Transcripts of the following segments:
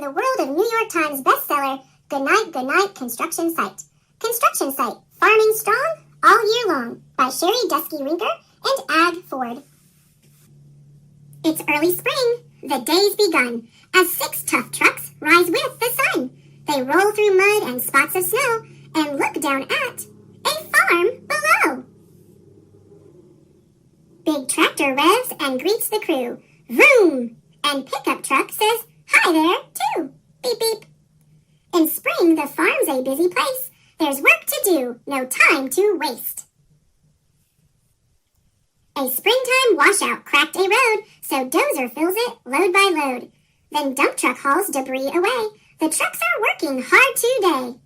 the world of New York Times bestseller, Good Night, Construction Site. Construction Site, Farming Strong, All Year Long, by Sherry Dusky Rinker and Ag Ford. It's early spring. The day's begun, as 6 tough trucks rise with the sun. They roll through mud and spots of snow and look down at a farm below. Big tractor revs and greets the crew. Vroom! And pickup truck says, hi there, too. Beep, beep. In spring, the farm's a busy place. There's work to do, no time to waste. A springtime washout cracked a road, so dozer fills it load by load. Then dump truck hauls debris away. The trucks are working hard today.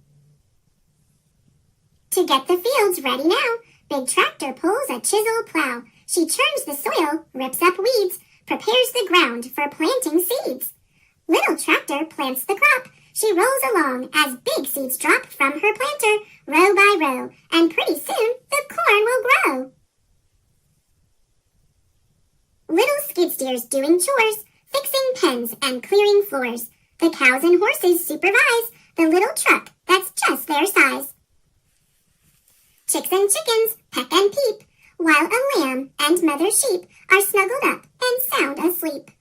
To get the fields ready now, big tractor pulls a chisel plow. She churns the soil, rips up weeds, prepares the ground for planting seeds. Little tractor plants the crop. She rolls along as big seeds drop from her planter, row by row, and pretty soon the corn will grow. Little skid steers doing chores, fixing pens and clearing floors. The cows and horses supervise the little truck that's just their size. Chicks and chickens peck and peep, while a lamb and mother sheep are snuggled up and sound asleep.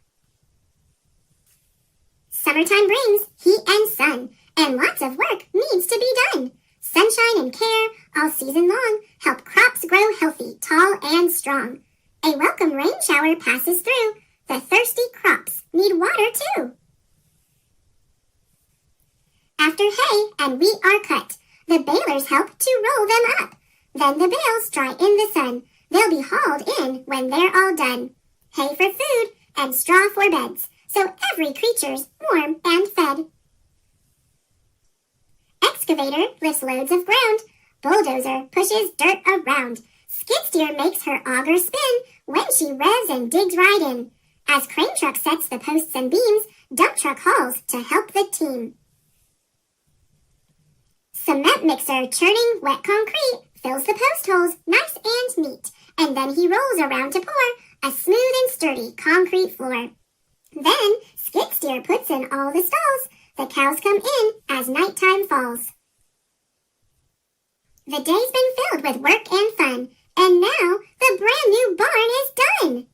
Summertime brings heat and sun, and lots of work needs to be done. Sunshine and care all season long help crops grow healthy, tall, and strong. A welcome rain shower passes through. The thirsty crops need water too. After hay and wheat are cut, the balers help to roll them up. Then the bales dry in the sun. They'll be hauled in when they're all done. Hay for food and straw for beds, so every creature's warm and fed. Excavator lifts loads of ground. Bulldozer pushes dirt around. Skid steer makes her auger spin when she revs and digs right in. As crane truck sets the posts and beams, dump truck hauls to help the team. Cement mixer churning wet concrete fills the post holes nice and neat, and then he rolls around to pour a smooth and sturdy concrete floor. Then skid steer puts in all the stalls. The cows come in as nighttime falls. The day's been filled with work and fun, and now the brand new barn is done.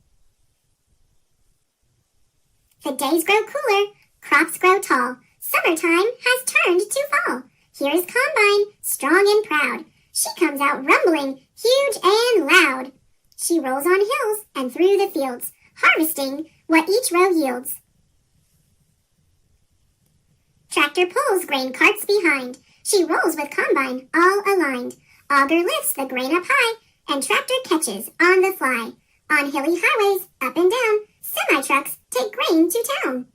The days grow cooler, crops grow tall. Summertime has turned to fall. Here is Combine, strong and proud. She comes out rumbling, huge and loud. She rolls on hills and through the fields, harvesting what each row yields. Tractor pulls grain carts behind. She rolls with Combine all aligned. Auger lifts the grain up high, and tractor catches on the fly. On hilly highways, up and down, semi-trucks take grain to town.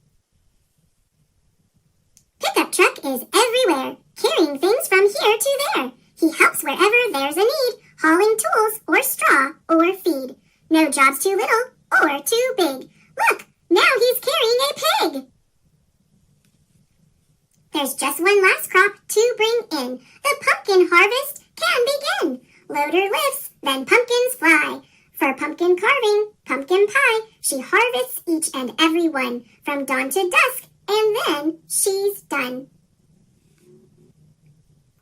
Pickup truck is everywhere, carrying things from here to there. He helps wherever there's a need, hauling tools or straw or feed. No job's too little or too big. Look, now he's carrying a pig. There's just one last crop to bring in. The pumpkin harvest can begin. Loader lifts, then pumpkins fly. For pumpkin carving, pumpkin pie, she harvests each and every one from dawn to dusk, and then she's done.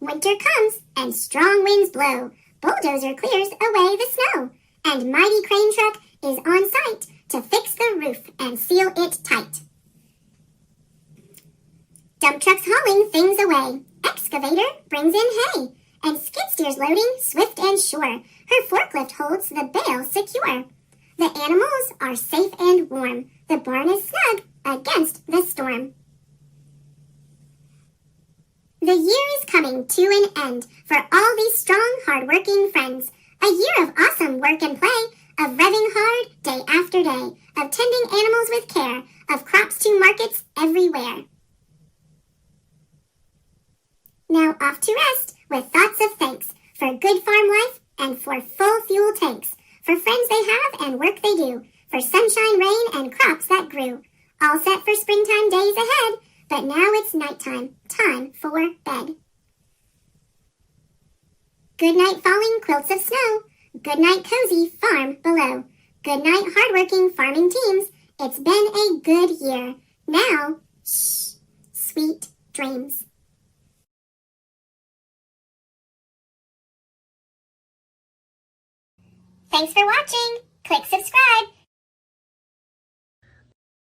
Winter comes and strong winds blow. Bulldozer clears away the snow, and mighty crane truck is on site to fix the roof and seal it tight. Dump truck's hauling things away. Excavator brings in hay, and skid steer's loading swift and sure. Her forklift holds the bale secure. The animals are safe and warm. The barn is snug against the storm. The year is coming to an end for all these strong, hard-working friends. A year of awesome work and play, of revving hard day after day, of tending animals with care, of crops to markets everywhere. Now off to rest with thoughts of thanks for good farm life and for full fuel tanks, for friends they have and work they do, for sunshine, rain, and crops that grew. All set for springtime days ahead, but now it's nighttime, time for bed. Good night falling quilts of snow, good night cozy farm below. Good night hardworking farming teams, it's been a good year. Now, shh, dreams. Thanks for watching. Click subscribe